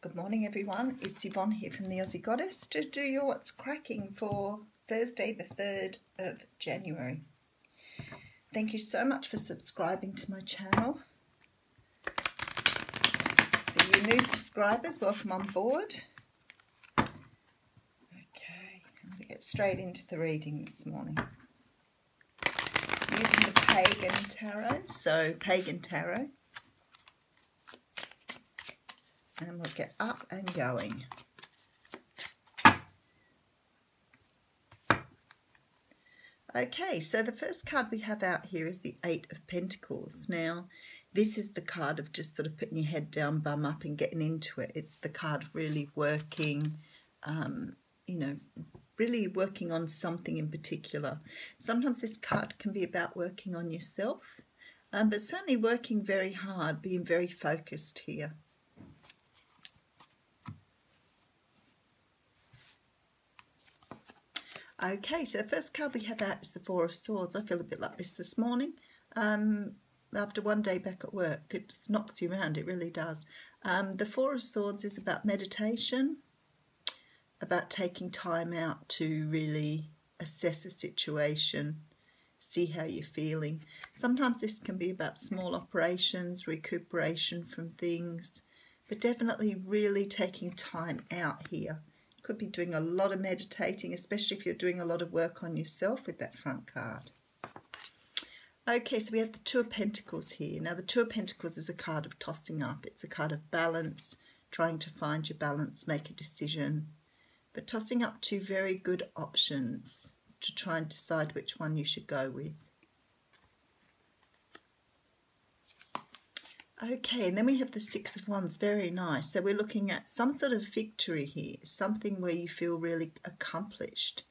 Good morning everyone, it's Yvonne here from the Aussie Goddess to do your What's Cracking for Thursday the 3rd of January. Thank you so much for subscribing to my channel. For you new subscribers, welcome on board. Okay, I'm going to get straight into the reading this morning. Using the Pagan Tarot, so Pagan Tarot. And we'll get up and going. Okay, so the first card we have out here is the Eight of Pentacles. Now, this is the card of just sort of putting your head down, bum up and getting into it. It's the card of really working, really working on something in particular. Sometimes this card can be about working on yourself, but certainly working very hard, being very focused here. Okay, so the first card we have out is the Four of Swords. I feel a bit like this morning. After one day back at work, it knocks you around, it really does. The Four of Swords is about meditation, about taking time out to really assess a situation, see how you're feeling. Sometimes this can be about small operations, recuperation from things, but definitely really taking time out here. Could be doing a lot of meditating, especially if you're doing a lot of work on yourself with that front card. Okay, so we have the Two of Pentacles here. Now, the Two of Pentacles is a card of tossing up. It's a card of balance, trying to find your balance, make a decision, but tossing up two very good options to try and decide which one you should go with. Okay, and then we have the Six of Wands, very nice. So we're looking at some sort of victory here, something where you feel really accomplished.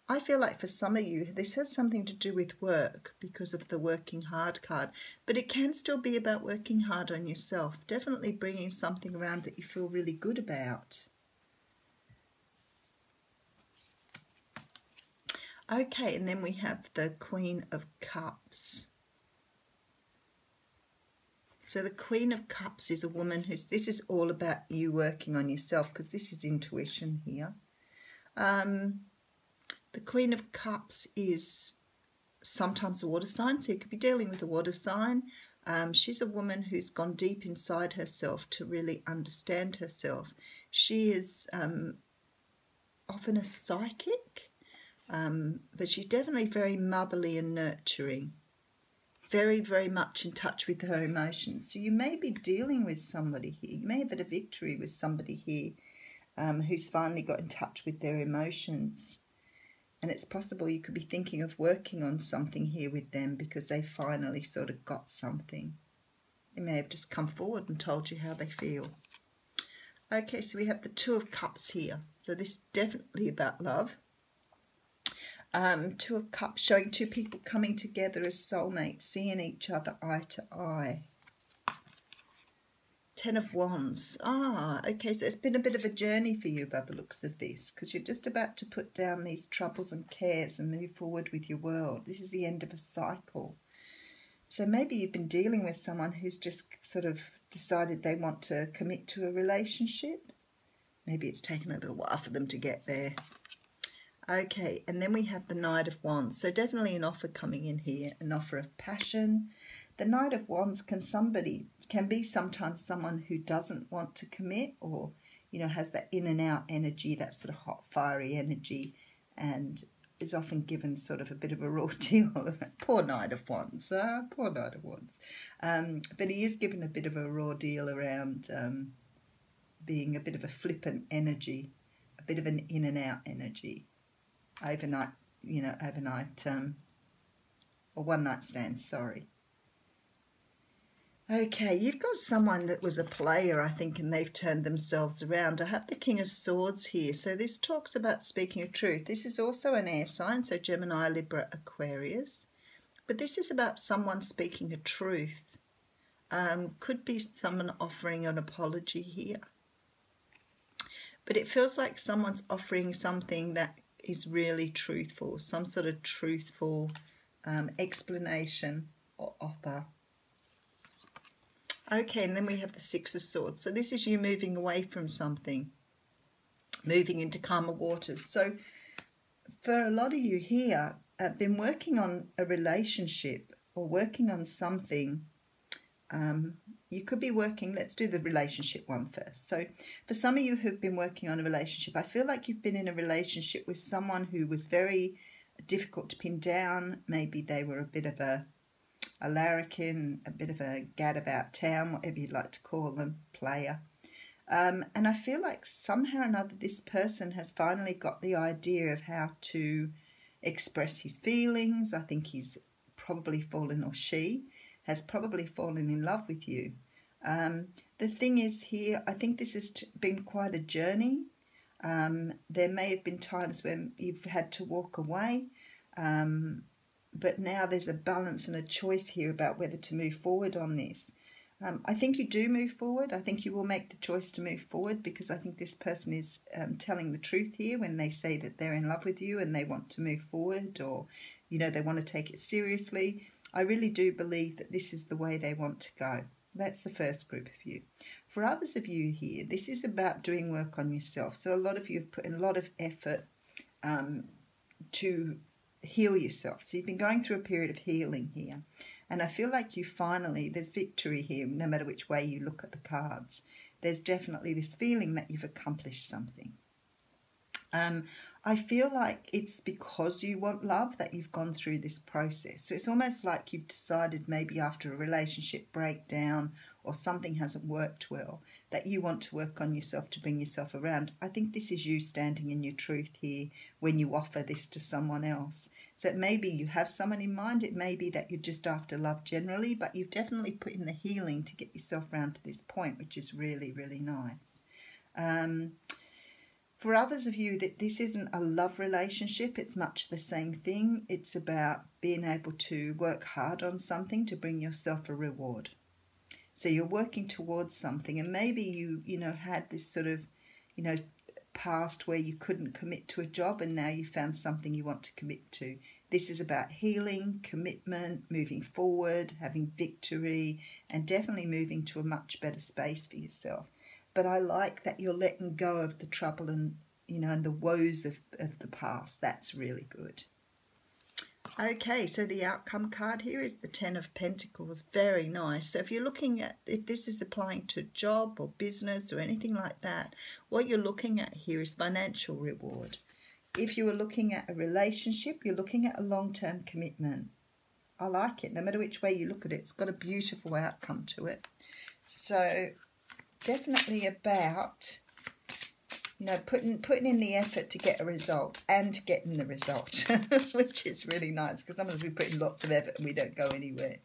I feel like for some of you, this has something to do with work because of the working hard card, but it can still be about working hard on yourself, definitely bringing something around that you feel really good about. Okay, and then we have the Queen of Cups. So the Queen of Cups is a woman this is all about you working on yourself, because this is intuition here. The Queen of Cups is sometimes a water sign, so you could be dealing with a water sign. She's a woman who's gone deep inside herself to really understand herself. She is often a psychic, but she's definitely very motherly and nurturing. Very, very much in touch with her emotions. So you may be dealing with somebody here. You may have had a victory with somebody here who's finally got in touch with their emotions. And it's possible you could be thinking of working on something here with them because they finally sort of got something. They may have just come forward and told you how they feel. Okay, so we have the Two of Cups here. So this is definitely about love. Two of Cups showing two people coming together as soulmates, seeing each other eye to eye. Ten of Wands. Okay, so it's been a bit of a journey for you by the looks of this, because you're just about to put down these troubles and cares and move forward with your world. This is the end of a cycle. So maybe you've been dealing with someone who's just sort of decided they want to commit to a relationship. Maybe it's taken a little while for them to get there. Okay, and then we have the Knight of Wands. So definitely an offer coming in here, an offer of passion. The Knight of Wands can be sometimes someone who doesn't want to commit, or has that in and out energy, that sort of hot, fiery energy, and is often given sort of a bit of a raw deal. Poor Knight of Wands, poor Knight of Wands. But he is given a bit of a raw deal around being a bit of a flippant energy, a bit of an in and out energy. Overnight, or one night stands, sorry. Okay, you've got someone that was a player, I think, and they've turned themselves around. I have the King of Swords here, so this talks about speaking of truth. This is also an air sign, so Gemini, Libra, Aquarius. But this is about someone speaking a truth. Could be someone offering an apology here. But it feels like someone's offering something that is really truthful, some sort of truthful explanation or offer. Okay, and then we have the Six of Swords. So this is you moving away from something, moving into calmer waters. So for a lot of you here, been working on a relationship or working on something. You could be working, let's do the relationship one first. So for some of you who've been working on a relationship, I feel like you've been in a relationship with someone who was very difficult to pin down. Maybe they were a bit of a larrikin, a bit of a gad about town, whatever you'd like to call them, player. And I feel like somehow or another this person has finally got the idea of how to express his feelings. I think he's probably fallen, or she has probably fallen in love with you. The thing is here, I think this has been quite a journey. There may have been times when you've had to walk away, but now there's a balance and a choice here about whether to move forward on this. I think you do move forward. I think you will make the choice to move forward, because I think this person is telling the truth here when they say that they're in love with you and they want to move forward, or, you know, they want to take it seriously. I really do believe that this is the way they want to go. That's the first group of you. For others of you here, this is about doing work on yourself. So a lot of you have put in a lot of effort to heal yourself. So you've been going through a period of healing here. And I feel like you finally, there's victory here, no matter which way you look at the cards. There's definitely this feeling that you've accomplished something. I feel like it's because you want love that you've gone through this process. So it's almost like you've decided, maybe after a relationship breakdown or something hasn't worked well, that you want to work on yourself to bring yourself around. I think this is you standing in your truth here when you offer this to someone else. So it may be you have someone in mind. It may be that you're just after love generally, but you've definitely put in the healing to get yourself around to this point, which is really, really nice. For others of you, that this isn't a love relationship, it's much the same thing. It's about being able to work hard on something to bring yourself a reward. So you're working towards something, and maybe you had this sort of, past where you couldn't commit to a job, and now you found something you want to commit to. This is about healing, commitment, moving forward, having victory, and definitely moving to a much better space for yourself. But I like that you're letting go of the trouble and, and the woes of the past. That's really good. Okay, so the outcome card here is the Ten of Pentacles. Very nice. So if you're looking at, if this is applying to job or business or anything like that, what you're looking at here is financial reward. If you are looking at a relationship, you're looking at a long-term commitment. I like it. No matter which way you look at it, it's got a beautiful outcome to it. So definitely about, putting in the effort to get a result and getting the result, which is really nice, because sometimes we put in lots of effort and we don't go anywhere.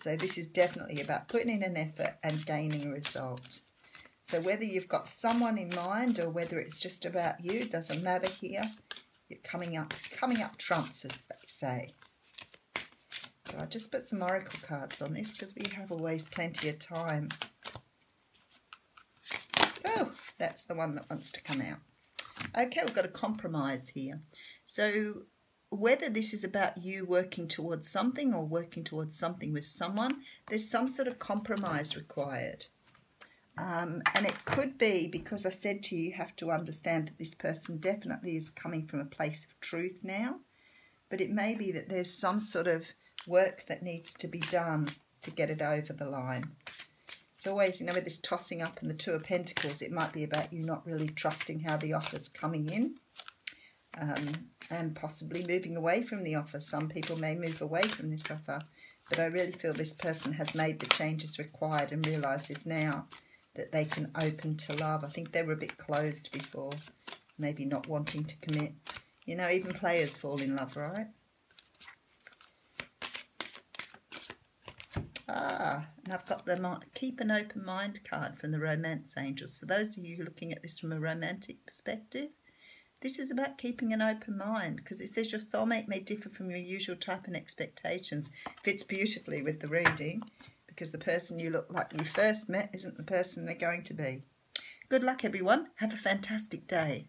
So this is definitely about putting in an effort and gaining a result. So whether you've got someone in mind or whether it's just about you, doesn't matter here. You're coming up trumps, as they say. So I'll just put some oracle cards on this because we have always plenty of time. Oh, that's the one that wants to come out. Okay, we've got a compromise here. So whether this is about you working towards something or working towards something with someone, there's some sort of compromise required. And it could be, because I said to you, you have to understand that this person definitely is coming from a place of truth now. But it may be that there's some sort of work that needs to be done to get it over the line. It's always, with this tossing up and the Two of Pentacles, it might be about you not really trusting how the offer's coming in, and possibly moving away from the offer. Some people may move away from this offer, but I really feel this person has made the changes required and realises now that they can open to love. I think they were a bit closed before, maybe not wanting to commit. Even players fall in love, right? And I've got the Keep an Open Mind card from the Romance Angels. For those of you looking at this from a romantic perspective, this is about keeping an open mind, because it says your soulmate may differ from your usual type and expectations. Fits beautifully with the reading, because the person you look like you first met isn't the person they're going to be. Good luck, everyone. Have a fantastic day.